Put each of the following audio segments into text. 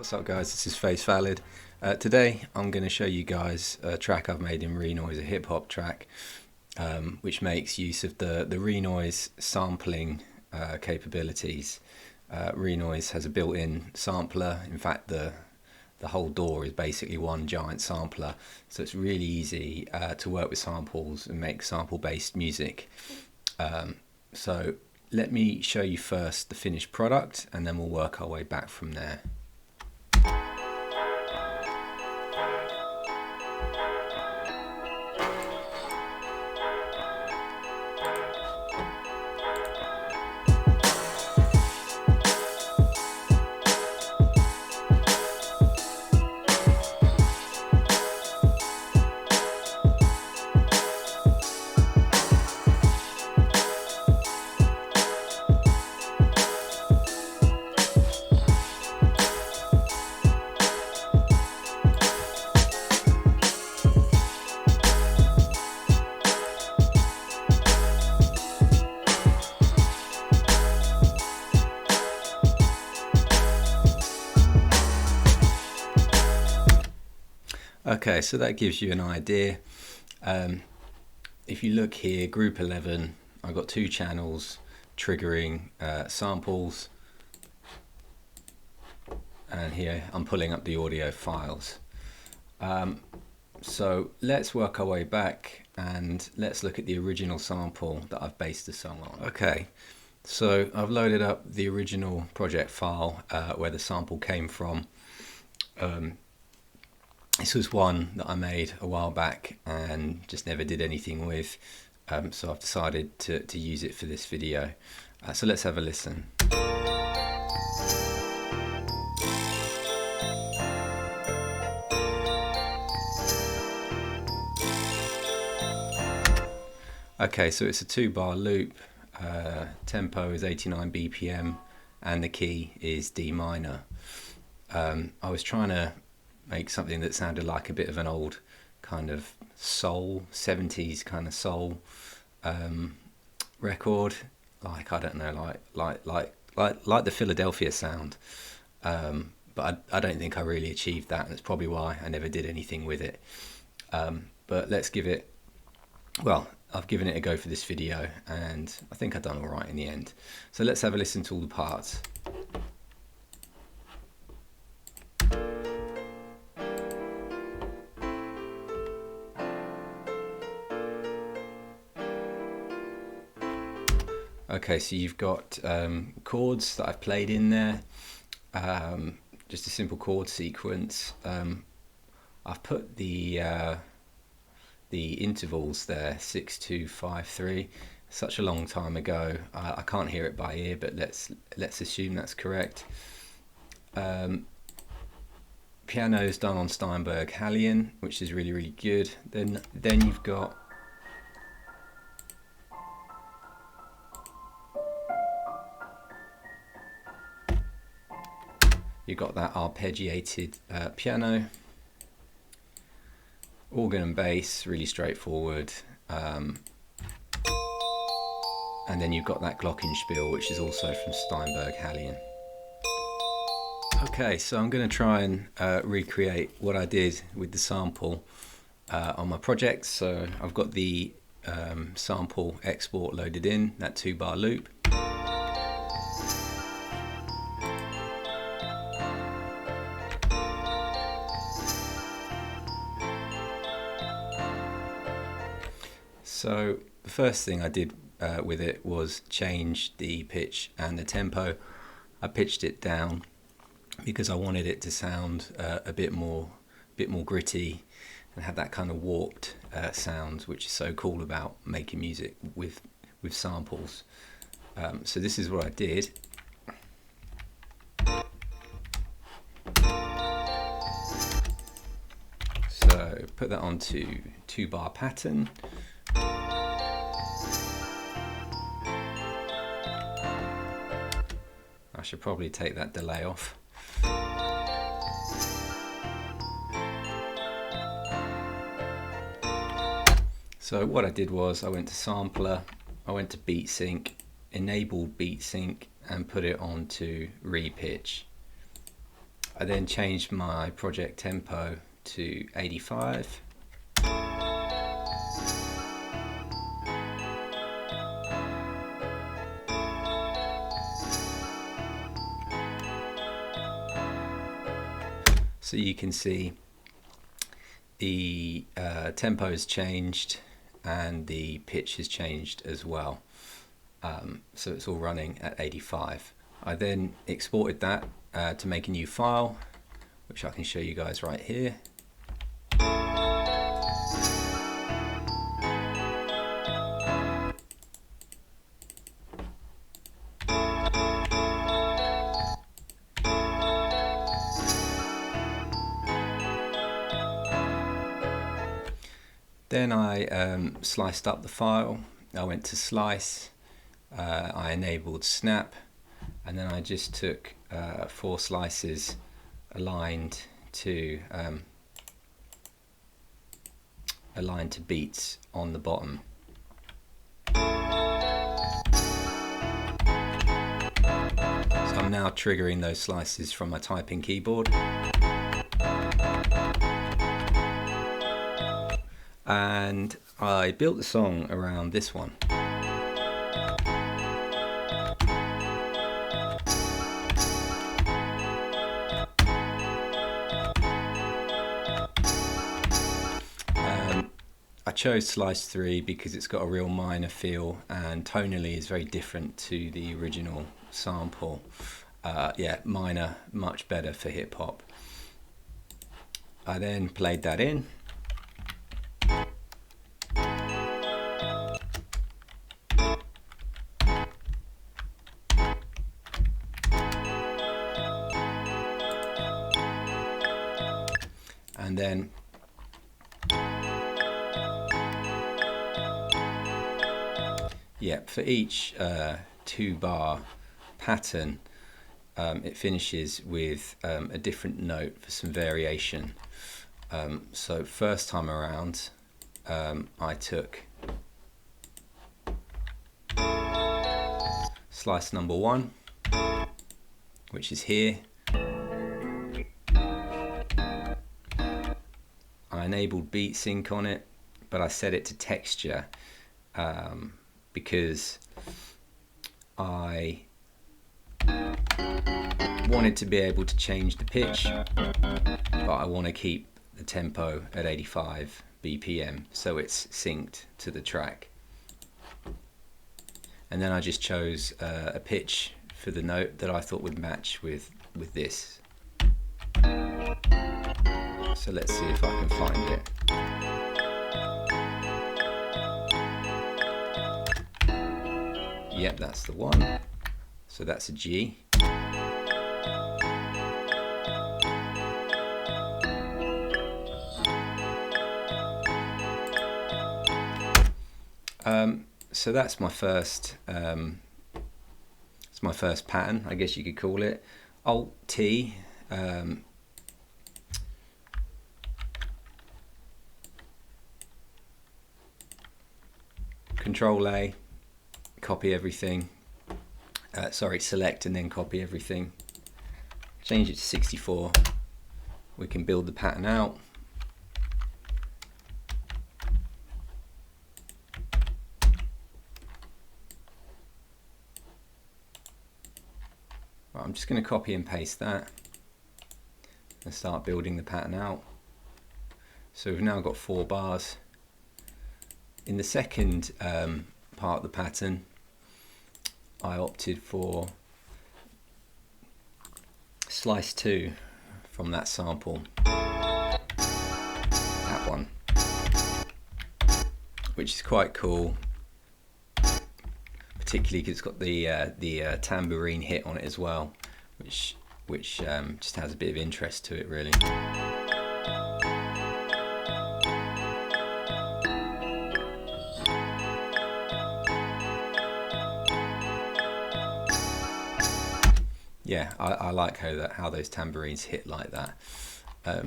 What's up guys, this is Face Valid. Today I'm going to show you guys a track I've made in Renoise, a hip hop track which makes use of the Renoise sampling capabilities. Renoise has a built-in sampler. In fact the whole DAW is basically one giant sampler, so it's really easy to work with samples and make sample based music. So let me show you first the finished product and then we'll work our way back from there. Okay, so that gives you an idea. If you look here, group 11, I've got two channels triggering samples, and here I'm pulling up the audio files. So let's work our way back and let's look at the original sample that I've based the song on. Okay, so I've loaded up the original project file where the sample came from. This was one that I made a while back and just never did anything with, so I've decided to use it for this video. So let's have a listen. Okay, so it's a 2-bar loop, tempo is 89 BPM and the key is D minor. I was trying to make something that sounded like a bit of an old kind of soul, 70s kind of soul record, like I don't know, like the Philadelphia sound, but I don't think I really achieved that, and that's probably why I never did anything with it. But let's give it, well, I've given it a go for this video and I think I've done all right in the end. So let's have a listen to all the parts. Okay, so you've got chords that I've played in there, just a simple chord sequence. I've put the intervals there, 6, 2, 5, 3. Such a long time ago, I can't hear it by ear, but let's assume that's correct. Piano's done on Steinberg Hallian, which is really good. Then you've got that arpeggiated piano, organ and bass, really straightforward, and then you've got that glockenspiel, which is also from Steinberg Hallian. Okay, so I'm going to try and recreate what I did with the sample on my project. So I've got the sample export loaded in, that 2-bar loop. So the first thing I did with it was change the pitch and the tempo. I pitched it down because I wanted it to sound a bit more gritty and have that kind of warped sound, which is so cool about making music with samples. So this is what I did. So put that onto 2-bar pattern. I should probably take that delay off. So what I did was I went to sampler, I went to beat sync, enabled beat sync and put it on to repitch. I then changed my project tempo to 85. So you can see the tempo has changed and the pitch has changed as well. So it's all running at 85. I then exported that to make a new file, which I can show you guys right here. Then I sliced up the file. I went to slice, I enabled snap, and then I just took 4 slices aligned to beats on the bottom. So I'm now triggering those slices from my typing keyboard. And I built the song around this one. I chose slice 3 because it's got a real minor feel and tonally is very different to the original sample. Yeah, minor, much better for hip hop. I then played that in. And then yeah, for each 2-bar pattern, it finishes with a different note for some variation. So first time around, I took slice number 1, which is here. I enabled beat sync on it, but I set it to texture because I wanted to be able to change the pitch, but I want to keep the tempo at 85 BPM so it's synced to the track. And then I just chose a pitch for the note that I thought would match with this. So let's see if I can find it. Yep, that's the one. So that's a G. So that's my first. It's my first pattern, I guess you could call it. Alt T. Control A, copy everything. Select and then copy everything. Change it to 64. We can build the pattern out. Right, I'm just going to copy and paste that and start building the pattern out. So we've now got 4 bars. In the second part of the pattern, I opted for slice 2 from that sample, that one, which is quite cool, particularly because it's got the tambourine hit on it as well, which just has a bit of interest to it, really. Yeah, I like how those tambourines hit like that. For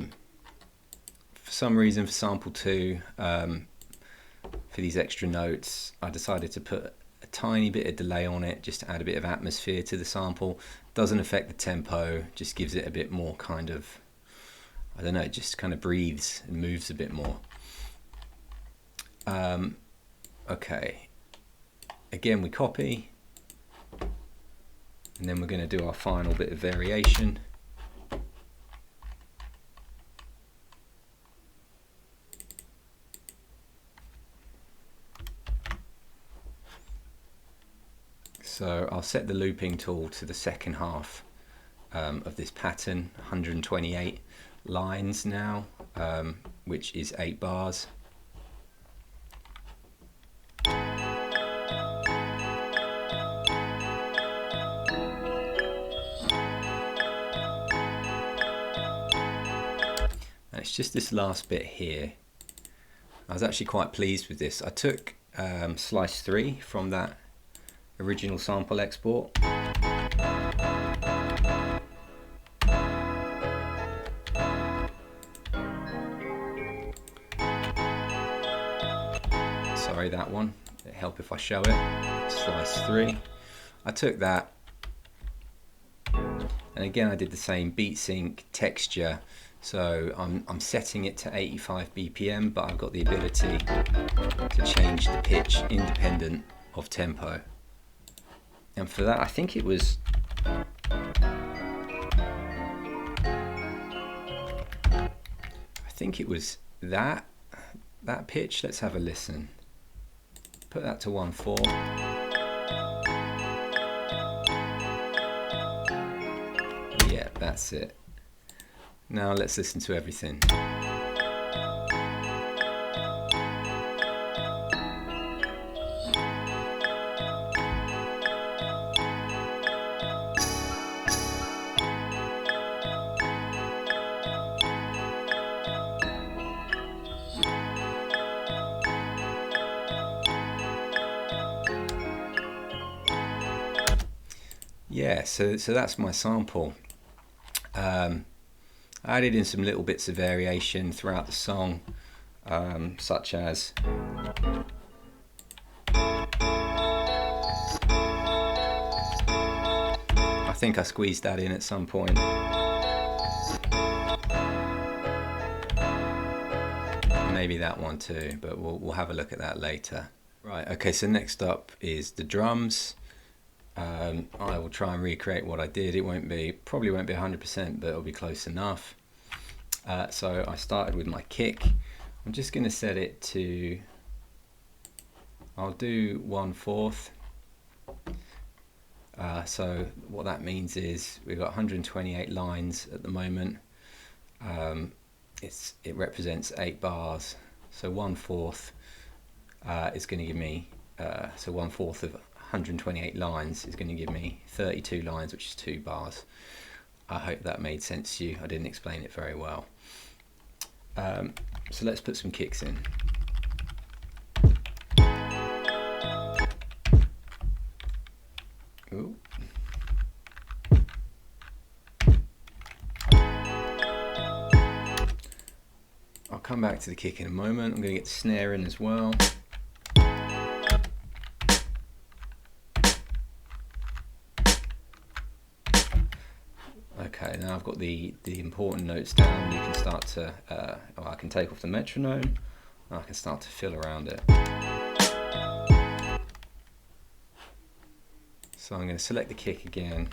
some reason, for sample 2, for these extra notes, I decided to put a tiny bit of delay on it just to add a bit of atmosphere to the sample. Doesn't affect the tempo, just gives it a bit more kind of, I don't know, it just kind of breathes and moves a bit more. Okay, again we copy, and then we're going to do our final bit of variation. So I'll set the looping tool to the second half of this pattern, 128 lines now, which is 8 bars. And it's just this last bit here. I was actually quite pleased with this. I took slice 3 from that original sample export. Sorry, that one. It'll help if I show it. Slice 3. I took that, and again I did the same beat sync texture. So I'm setting it to 85 BPM, but I've got the ability to change the pitch independent of tempo. And for that, I think it was that pitch. Let's have a listen. Put that to 1/4. Yeah, that's it. Now let's listen to everything. Yeah, so that's my sample. I added in some little bits of variation throughout the song, such as I think I squeezed that in at some point. Maybe that one too, but we'll have a look at that later. Right, okay, so next up is the drums. I will try and recreate what I did. It probably won't be 100%, but it'll be close enough. So I started with my kick. I'm just going to set it to, I'll do 1/4. So what that means is we've got 128 lines at the moment. It represents 8 bars. So 1/4 is going to give me, so 1/4 of 128 lines is going to give me 32 lines, which is 2 bars. I hope that made sense to you. I didn't explain it very well. So let's put some kicks in. Ooh. I'll come back to the kick in a moment. I'm going to get the snare in as well. Okay, now I've got the important notes down. You can start to, I can take off the metronome, and I can start to fill around it. So I'm going to select the kick again.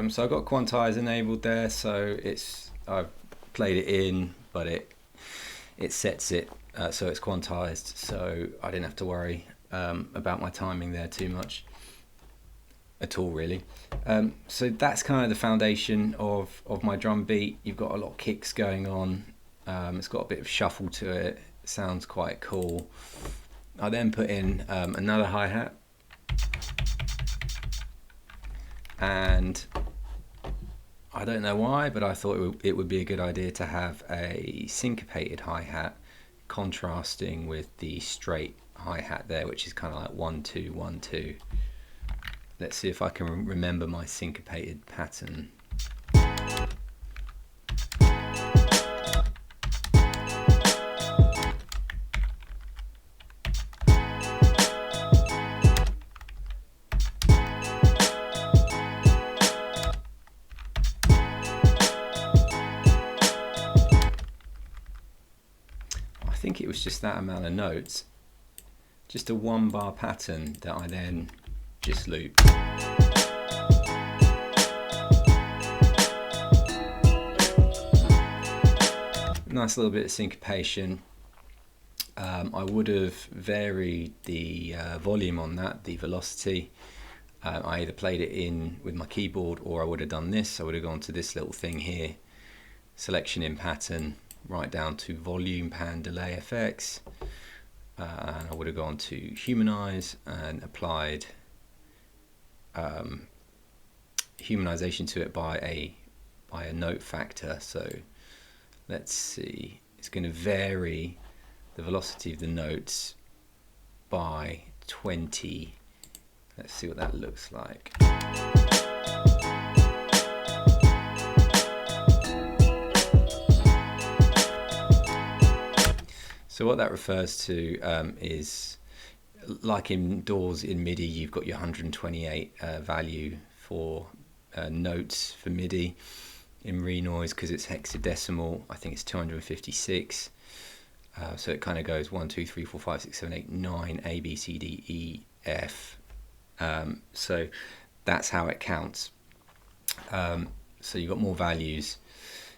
So I've got quantize enabled there, so I've played it in, but it sets it so it's quantized, so I didn't have to worry about my timing there too much at all, really. So that's kind of the foundation of my drum beat. You've got a lot of kicks going on. It's got a bit of shuffle to it. It sounds quite cool. I then put in another hi-hat, and I don't know why, but I thought it would be a good idea to have a syncopated hi-hat contrasting with the straight hi-hat there, which is kind of like 1 2 1 2. Let's see if I can remember my syncopated pattern. I think it was just that amount of notes, just a 1-bar pattern that I then just loop. Nice little bit of syncopation. I would have varied the volume on that, the velocity. I either played it in with my keyboard, or I would have done this. I would have gone to this little thing here, selection in pattern, right down to volume, pan, delay effects, and I would have gone to humanize and applied humanization to it by a note factor. So let's see, it's going to vary the velocity of the notes by 20. Let's see what that looks like. So what that refers to is, like indoors in MIDI, you've got your 128 value for notes for MIDI. In Renoise, because it's hexadecimal, I think it's 256. So it kind of goes 1 2 3 4 5 6 7 8 9 A B C D E F. So that's how it counts. So you've got more values.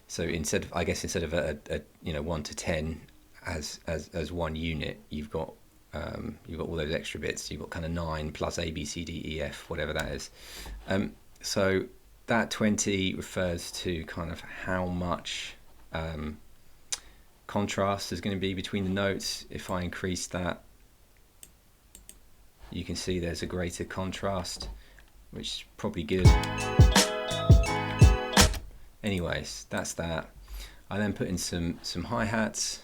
So instead of a 1 to 10 as one unit, you've got all those extra bits. You've got kind of 9 plus A B C D E F, whatever that is. So that 20 refers to kind of how much contrast there's going to be between the notes. If I increase that, you can see there's a greater contrast, which is probably good. Anyways, that's that. I then put in some hi-hats.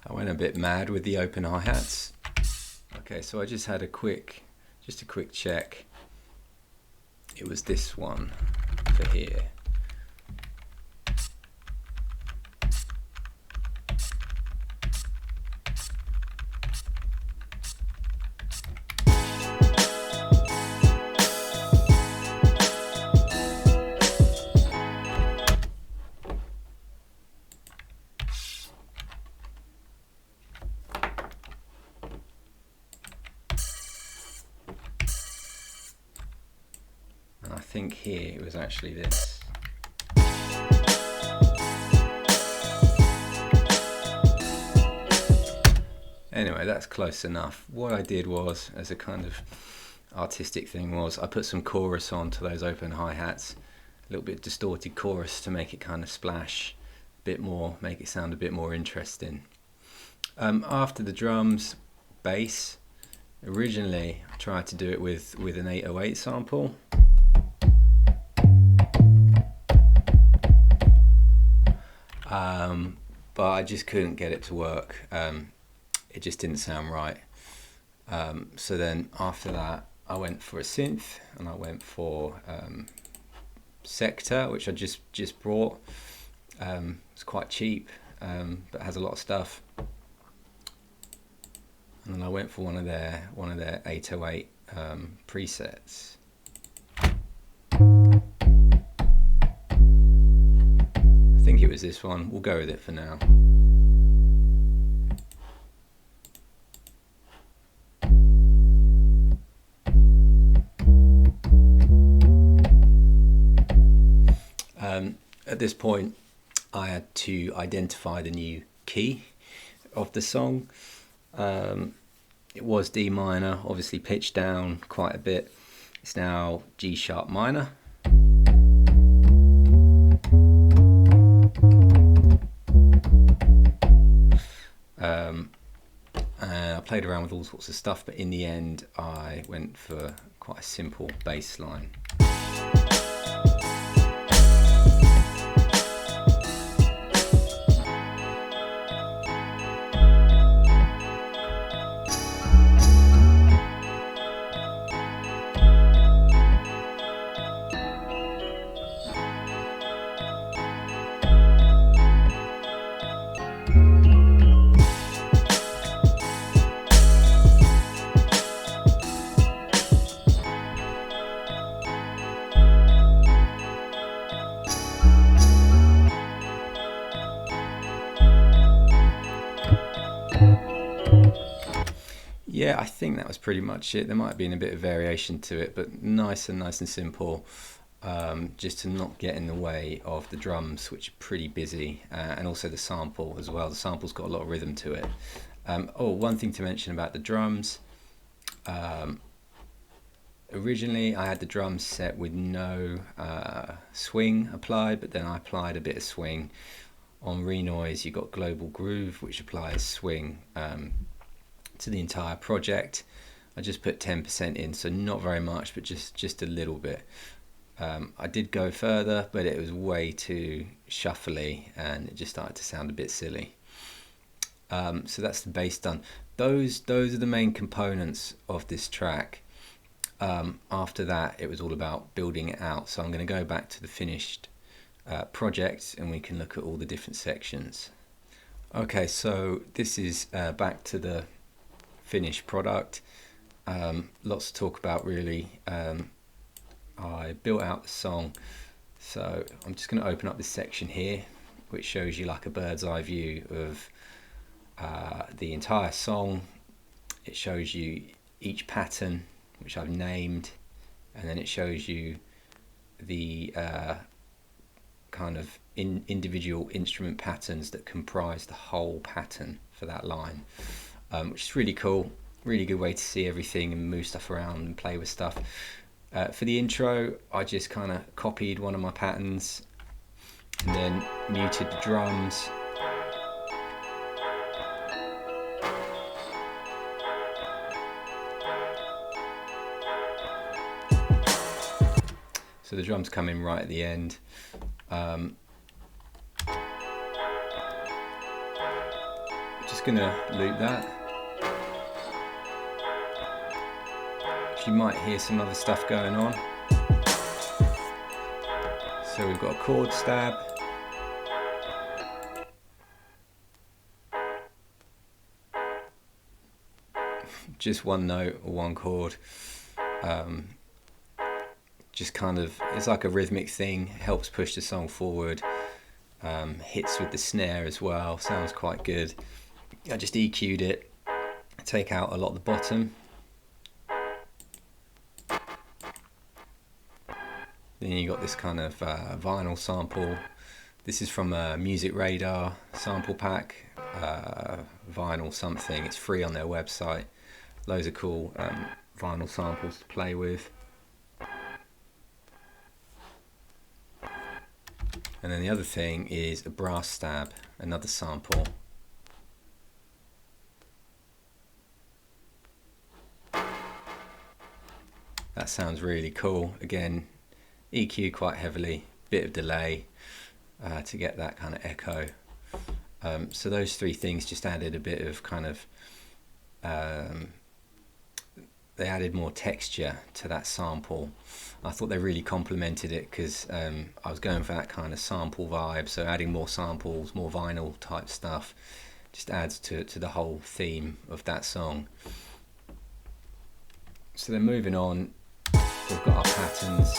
I went a bit mad with the open hi-hats. Okay, so I just had a quick check. It was this one for here. I think here it was actually this. Anyway, that's close enough. What I did was, as a kind of artistic thing, was I put some chorus onto those open hi-hats, a little bit distorted chorus to make it kind of splash a bit more, make it sound a bit more interesting. After the drums, bass. Originally I tried to do it with an 808 sample. But I just couldn't get it to work. It just didn't sound right. So then after that I went for a synth, and I went for Sector, which I just brought. It's quite cheap, but has a lot of stuff. And then I went for one of their 808 presets. I think it was this one. We'll go with it for now. At this point, I had to identify the new key of the song. It was D minor, obviously pitched down quite a bit. It's now G sharp minor. And I played around with all sorts of stuff, but in the end I went for quite a simple bass line. Yeah, I think that was pretty much it. There might have been a bit of variation to it, but nice and simple, just to not get in the way of the drums, which are pretty busy, and also the sample as well. The sample's got a lot of rhythm to it. One thing to mention about the drums. Originally I had the drums set with no swing applied, but then I applied a bit of swing. On Renoise you've got Global Groove, which applies swing to the entire project. I just put 10% in, so not very much, but just a little bit. I did go further, but it was way too shuffly and it just started to sound a bit silly. So that's the bass done. Those are the main components of this track. After that it was all about building it out, so I'm going to go back to the finished project and we can look at all the different sections. Okay, so this is back to the finished product. Lots to talk about really. I built out the song, so I'm just going to open up this section here which shows you like a bird's eye view of the entire song. It shows you each pattern which I've named, and then it shows you the kind of individual instrument patterns that comprise the whole pattern for that line, which is really cool. Really good way to see everything and move stuff around and play with stuff. For the intro I just kind of copied one of my patterns and then muted the drums. So the drums come in right at the end. Just gonna loop that. You might hear some other stuff going on. So we've got a chord stab. Just one note or one chord. Just kind of, it's like a rhythmic thing, helps push the song forward. Hits with the snare as well, sounds quite good. I just EQ'd it, take out a lot of the bottom. Then you got this kind of vinyl sample. This is from a Music Radar sample pack, vinyl something. It's free on their website. Loads of cool vinyl samples to play with. And then the other thing is a brass stab, another sample. That sounds really cool. Again, EQ quite heavily, bit of delay to get that kind of echo. So those three things just added a bit of kind of they added more texture to that sample. I thought they really complemented it because I was going for that kind of sample vibe, so adding more samples, more vinyl type stuff just adds to the whole theme of that song. So then moving on, we've got our patterns.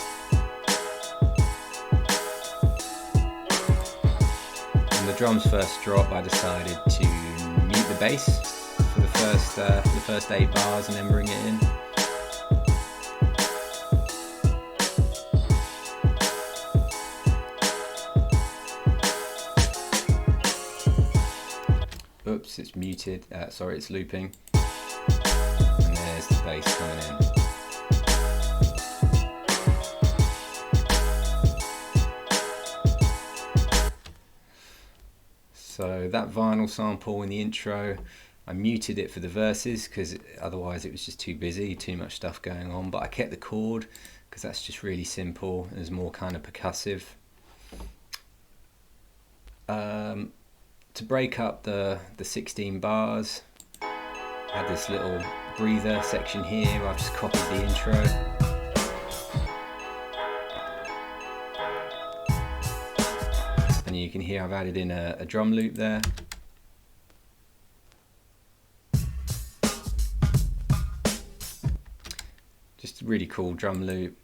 When the drums first drop, I decided to mute the bass for the first 8 bars and then bring it in. Oops, it's muted. Sorry, it's looping. And there's the bass coming in. So that vinyl sample in the intro, I muted it for the verses because otherwise it was just too busy, too much stuff going on. But I kept the chord because that's just really simple and is more kind of percussive. To break up the 16 bars, I had this little breather section here where I've just copied the intro. And you can hear I've added in a drum loop there. Just a really cool drum loop,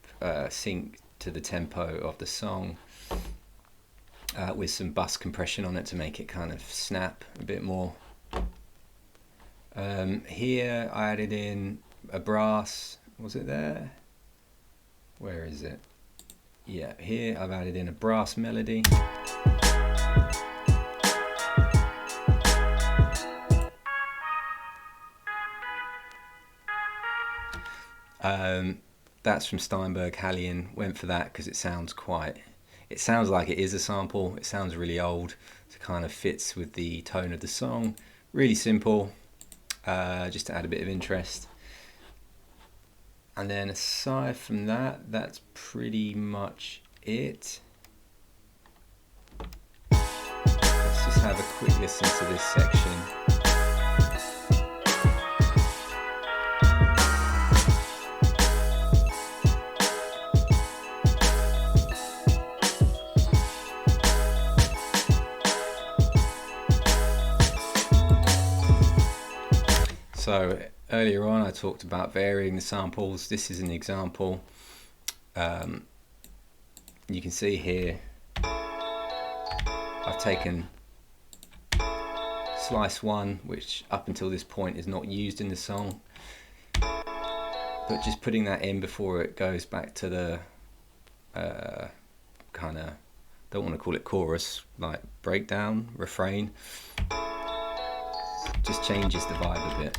sync to the tempo of the song. With some bus compression on it to make it kind of snap a bit more. Here I added in a brass, was it there? Where is it? Yeah, here I've added in a brass melody. That's from Steinberg Hallian. Went for that because it sounds like it is a sample. It sounds really old. It kind of fits with the tone of the song. Really simple, just to add a bit of interest. And then aside from that, that's pretty much it. Let's just have a quick listen to this section. So earlier on I talked about varying the samples. This is an example. You can see here I've taken slice 1, which up until this point is not used in the song, but just putting that in before it goes back to the kind of, don't want to call it chorus, like breakdown, refrain. Just changes the vibe a bit.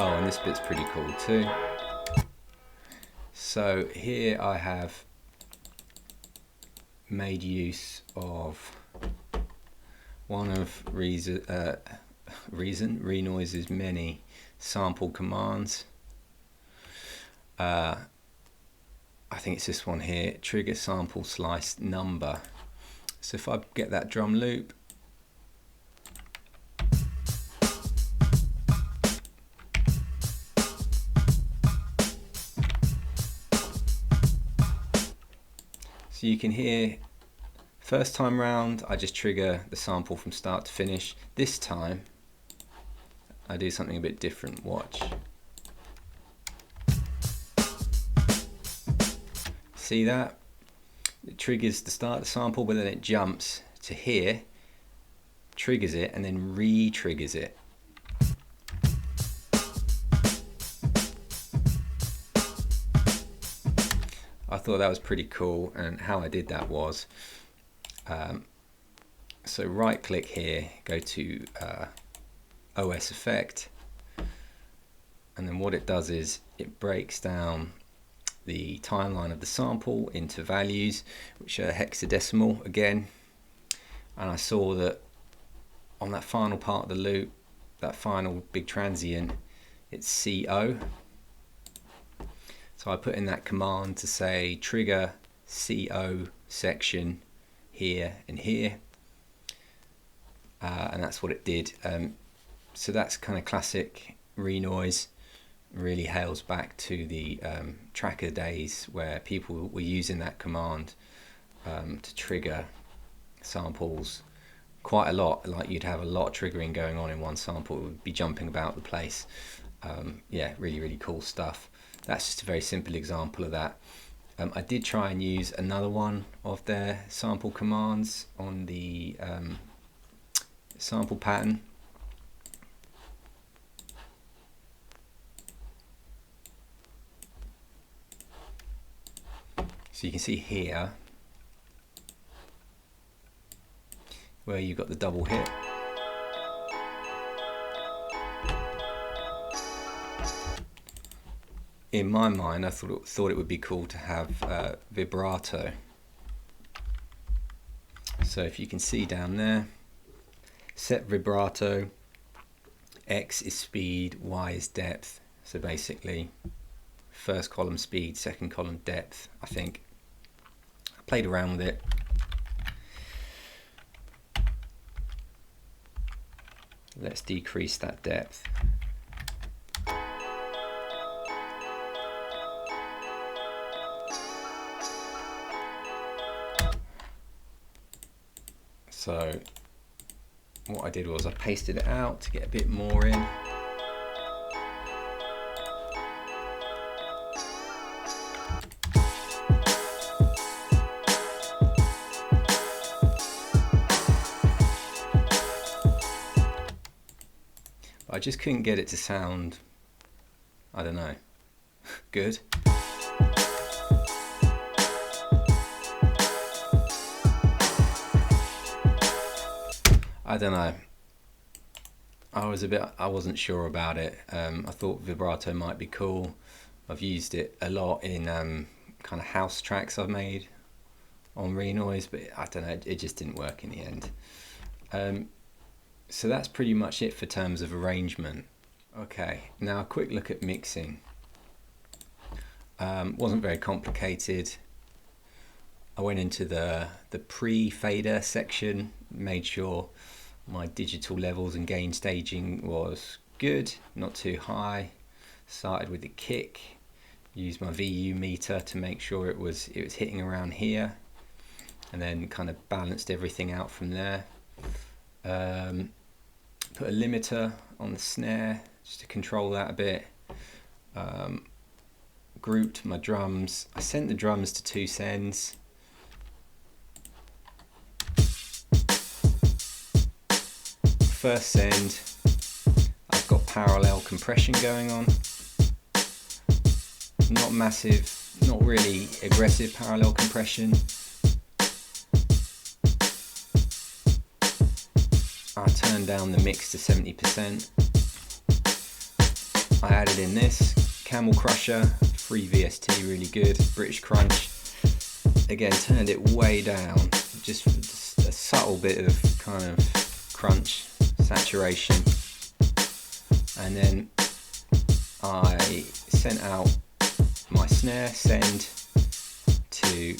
Oh, and this bit's pretty cool too. So here I have made use of one of Renoise's many sample commands. I think it's this one here, trigger sample slice number. So if I get that drum loop, so you can hear, first time round I just trigger the sample from start to finish. This time I do something a bit different, watch. See that? It triggers the start of the sample, but then it jumps to here, triggers it, and then re-triggers it. I thought that was pretty cool, and how I did that was, so right click here, go to OS effect, and then what it does is it breaks down the timeline of the sample into values, which are hexadecimal again. And I saw that on that final part of the loop, that final big transient, it's CO. So I put in that command to say trigger CO section here and here, and that's what it did. So that's kind of classic Renoise. Really hails back to the tracker days where people were using that command to trigger samples quite a lot. Like you'd have a lot of triggering going on in one sample. It would be jumping about the place. Yeah, really cool stuff. That's just a very simple example of that. I did try and use another one of their sample commands on the sample pattern. So you can see here where you've got the double hit. In my mind, I thought it would be cool to have vibrato. So if you can see down there, set vibrato, X is speed, Y is depth. So basically, first column speed, second column depth, I think. I played around with it. Let's decrease that depth. So what I did was I pasted it out to get a bit more in. I just couldn't get it to sound, I don't know, good. I don't know. I wasn't sure about it. I thought vibrato might be cool. I've used it a lot in kind of house tracks I've made on Renoise, but I don't know, it just didn't work in the end. So that's pretty much it for terms of arrangement. Okay, now a quick look at mixing. Wasn't very complicated. I went into the pre-fader section, made sure my digital levels and gain staging was good, not too high. Started with the kick, used my VU meter to make sure it was hitting around here, and then kind of balanced everything out from there. Put a limiter on the snare just to control that a bit. Grouped my drums. I sent the drums to 2 sends. First send, I've got parallel compression going on. Not massive, not really aggressive parallel compression. I turned down the mix to 70%. I added in this Camel Crusher, free VST, really good, British Crunch. Again, turned it way down, just a subtle bit of kind of crunch, saturation. And then I sent out my snare send to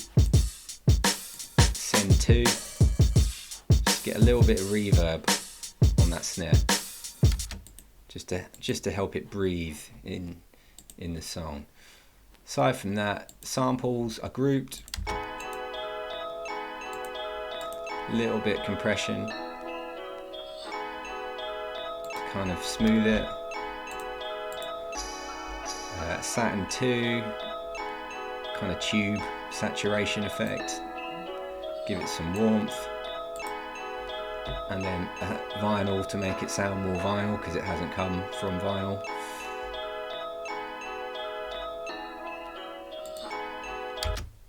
send 2. Just get a little bit of reverb on that snare, just to help it breathe in the song. Aside from that, samples are grouped, a little bit compression to kind of smooth it. Satin 2, kind of tube saturation effect, give it some warmth. And then vinyl to make it sound more vinyl because it hasn't come from vinyl.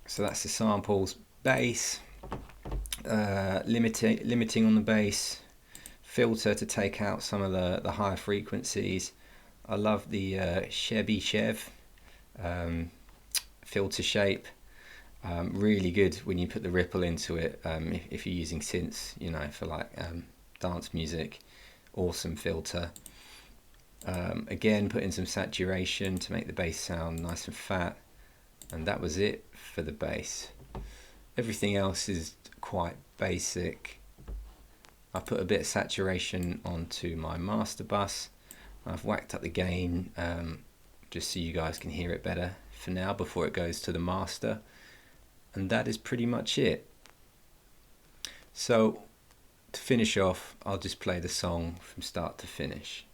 So that's the samples. Bass, limiting on the bass, filter to take out some of the higher frequencies. I love the Chevy Chev filter shape. Really good when you put the ripple into it, if you're using synths, you know, for like dance music. Awesome filter. Again, put in some saturation to make the bass sound nice and fat, and that was it for the bass. Everything else is quite basic. I put a bit of saturation onto my master bus. I've whacked up the gain just so you guys can hear it better for now before it goes to the master. And that is pretty much it. So to finish off, I'll just play the song from start to finish.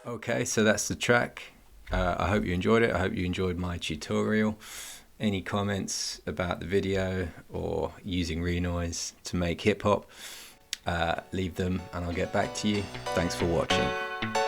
Okay, so that's the track. I hope you enjoyed it. I hope you enjoyed my tutorial. Any comments about the video or using Renoise to make hip hop, leave them and I'll get back to you. Thanks for watching.